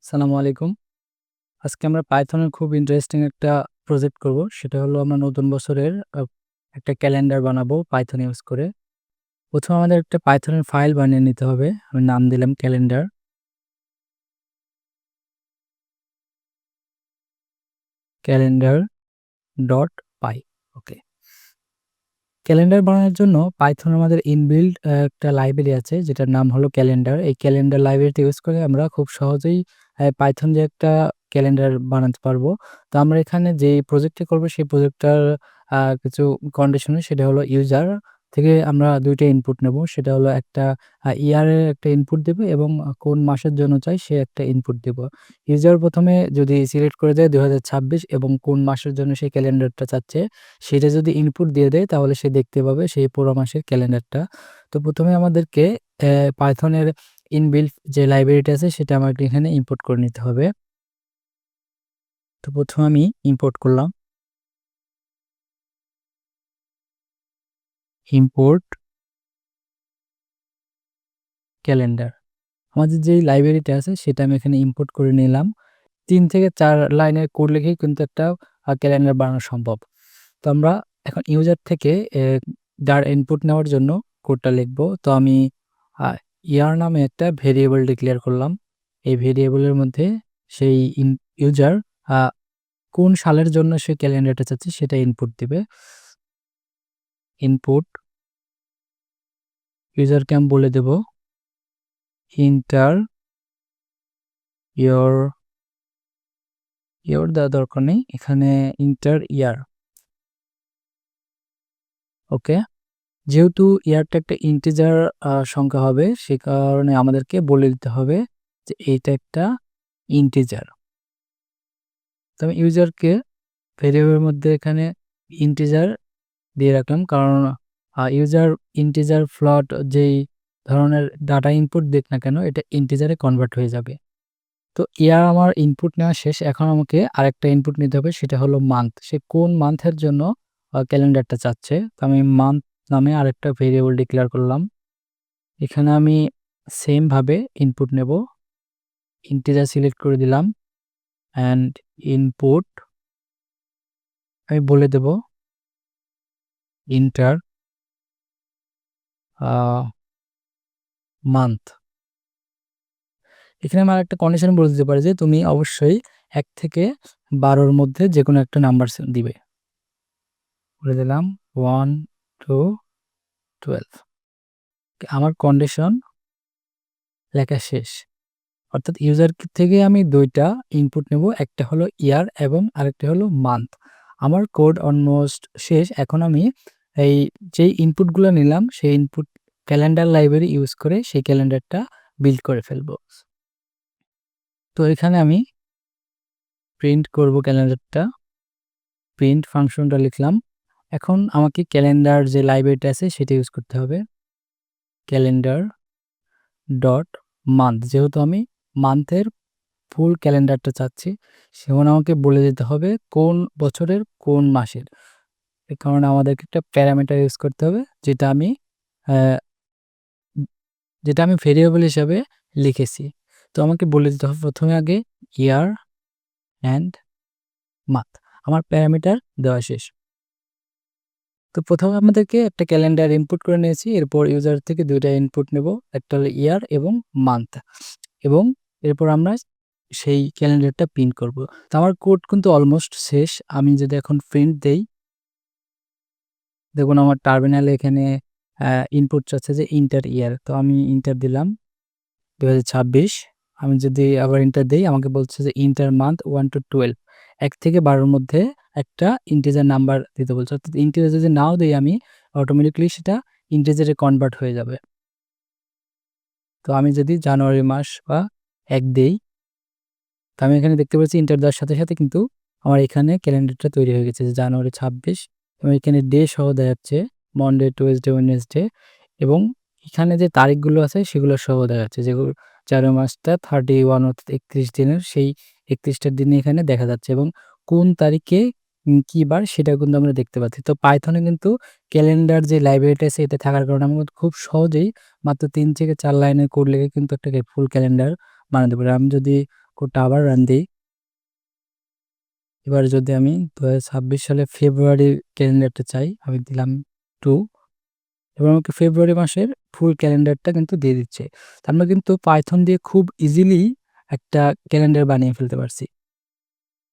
সালামু আলাইকুম। আজকে আমরা পাইথনের খুব ইন্টারেস্টিং একটা প্রজেক্ট করব। সেটা হলো আমরা নতুন বছরের একটা ক্যালেন্ডার বানাবো পাইথন ইউজ করে। ১ম আমাদের একটা পাইথনের ফাইল বানিয়ে নিতে হবে। আমি নাম দিলাম ক্যালেন্ডার, ক্যালেন্ডার ডট পাই। ওকে। ক্যালেন্ডার বানানোর জন্য পাইথনে আমাদের ইনবিল্ট একটা লাইব্রেরি আছে যেটার নাম হলো ক্যালেন্ডার। এই ক্যালেন্ডার লাইব্রেরিটা ইউজ করে আমরা খুব সহজেই পাইথন দিয়ে একটা ক্যালেন্ডার বানাতে পারবো। তো আমরা এখানে যে প্রজেক্টটা করবো সেই প্রজেক্টটার কিছু কন্ডিশন সেটা হলো ইউজার থেকে আমরা ২ টা ইনপুট নেব। সেটা হলো একটা ইয়ারের একটা ইনপুট দেবে এবং কোন মাসের জন্য চাই সে একটা ইনপুট দিব। ইউজার ১ম এ যদি সিলেক্ট করে দেয় ২০২৬ এবং কোন মাসের জন্য সে ক্যালেন্ডারটা চাচ্ছে সেটা যদি ইনপুট দিয়ে দেয় তাহলে সে দেখতে পাবে সেই পুরো মাসের ক্যালেন্ডারটা। তো ১ম এ আমাদেরকে পাইথনের ইনবিল্ট যে লাইব্রেরিটা আছে সেটা আমাকে এখানে ইম্পোর্ট করে নিতে হবে। তো ১ম আমি ইম্পোর্ট করলাম। Import calendar. আমাদের যেই লাইব্রেরিটা আছে সেটা আমি এখানে ইম্পোর্ট করে নিলাম। ৩ থেকে ৪ লাইনের কোড লিখেই কিন্তু একটা ক্যালেন্ডার বানানো সম্ভব। তো আমরা এখন ইউজার থেকে যার ইনপুট নেওয়ার জন্য কোডটা লিখব। তো আমি আ ইয়ার নামে একটা ভেরিয়েবল ডিক্লেয়ার করলাম। এই ভেরিয়েবলের মধ্যে সেই ইউজার আ কোন সালের জন্য সে ক্যালেন্ডারটা চাচ্ছে সেটা ইনপুট দিবে। ইনপুট ইউজারকে আমি বলে দেব এন্টার ইওর দেওয়ার দরকার নেই। এখানে এন্টার ইয়ার। ওকে। যেহেতু ইয়ারটা একটা ইন্টিজার সংখ্যা হবে সে কারণে আমাদেরকে বলে দিতে হবে যে এইটা একটা ইন্টিজার। তো আমি ইউজারকে ভেরিয়েবলের মধ্যে এখানে ইন্টিজার দিয়ে রাখলাম কারণ ইউজার ইন্টিজার ফ্লোট যেই ধরনের ডাটা ইনপুট দিক না কেন এটা ইন্টিজারে কনভার্ট হয়ে যাবে। তো ইয়ার আমার ইনপুট নেওয়া শেষ। এখন আমাকে আরেকটা ইনপুট নিতে হবে সেটা হলো মান্থ। সে কোন মান্থের জন্য ক্যালেন্ডারটা চাচ্ছে। তো আমি মান্থ নামে আরেকটা ভেরিয়েবল ডিক্লেয়ার করলাম। এখানে আমি সেম ভাবে ইনপুট নেব। ইন্টিজার সিলেক্ট করে দিলাম অ্যান্ড ইনপুট আমি বলে দেব এন্টার মান্থ। এখানে আমি আরেকটা কন্ডিশন বলে দিতে পারি যে তুমি অবশ্যই ১ থেকে ১২ র মধ্যে যেকোনো একটা নাম্বার দিবে। বলে দিলাম 1 to 12। আমার কন্ডিশন লেখা শেষ। অর্থাৎ ইউজার থেকে আমি ২ টা ইনপুট নেব। একটা হলো ইয়ার এবং আরেকটা হলো মান্থ। আমার কোড অলমোস্ট শেষ। এখন আমি এই যেই ইনপুটগুলো নিলাম সেই ইনপুট ক্যালেন্ডার লাইব্রেরি ইউজ করে সেই ক্যালেন্ডারটা বিল্ড করে ফেলব। তো এখানে আমি প্রিন্ট করব ক্যালেন্ডারটা। প্রিন্ট ফাংশনটা লিখলাম। এখন আমাকে ক্যালেন্ডার যে লাইব্রেরিটা আছে সেটা ইউজ করতে হবে। Calendar dot month. যেহেতু আমি মান্থের ফুল ক্যালেন্ডারটা চাচ্ছি, সেখানে আমাকে বলে দিতে হবে কোন বছরের কোন মাসের। এ কারণে আমাদেরকে একটা প্যারামিটার ইউজ করতে হবে অ্যা যেটা আমি ভেরিয়েবল হিসাবে লিখেছি। তো আমাকে বলে দিতে হবে ১ম এ আগে ইয়ার অ্যান্ড মান্থ। আমার প্যারামিটার দেওয়া শেষ। তো ১ম এ আমাদেরকে একটা ক্যালেন্ডার ইনপুট করে নিয়েছি। এরপর ইউজার থেকে ২ টা ইনপুট নেব। একটা হলো ইয়ার এবং মান্থ এবং এরপর আমরা সেই ক্যালেন্ডারটা প্রিন্ট করব। তো আমার কোড কিন্তু অলমোস্ট শেষ। আমি যদি এখন প্রিন্ট দেই, দেখুন আমার টার্মিনালে এখানে ইনপুট চাচ্ছে যে এন্টার ইয়ার। তো আমি এন্টার দিলাম ২০২৬। আমি যদি আবার এন্টার দেই আমাকে বলছে যে এন্টার মান্থ 1 to 12। ১ থেকে ১২ র মধ্যে একটা ইন্টিজার নাম্বার দিতে বলছে। অর্থাৎ ইন্টিজার যদি নাও দেই আমি অটোমেটিক্যালি সেটা ইন্টিজারে কনভার্ট হয়ে যাবে। তো আমি যদি জানুয়ারি মাস বা ১ দেই, তো আমি এখানে দেখতে পাচ্ছি এন্টার দেওয়ার সাথে, সাথে কিন্তু আমার এখানে ক্যালেন্ডারটা তৈরি হয়ে গেছে যে জানুয়ারি ২৬ এবং এখানে ডে সহ দেখাচ্ছে মনডে, টুয়েসডে, ওয়েডনেসডে এবং এখানে যে তারিখগুলো আছে সেগুলো সহ দেখাচ্ছে যেগুলো জানুয়ারি মাসটা 31 অর্থাৎ ৩১ দিনের সেই ৩১ টা দিনে এখানে দেখা যাচ্ছে এবং কোন তারিখে কি বার সেটাও কিন্তু আমরা দেখতে পাচ্ছি। তো পাইথনে কিন্তু ক্যালেন্ডার যে লাইব্রেরিটা আছে এটা থাকার কারণে আমরা কিন্তু খুব সহজেই মাত্র ৩ থেকে ৪ লাইনের কোড লিখে কিন্তু একটা ফুল ক্যালেন্ডার বানাতে পারি। আমি যদি কোডটা আবার রান দিই। এবার যদি আমি 2026 সালে ফেব্রুয়ারির ক্যালেন্ডারটা চাই, আমি দিলাম 2। এবার আমাকে ফেব্রুয়ারি মাসের ফুল ক্যালেন্ডারটা কিন্তু দিয়ে দিচ্ছে। আমরা কিন্তু পাইথন দিয়ে খুব ইজিলি একটা ক্যালেন্ডার বানিয়ে ফেলতে পারছি।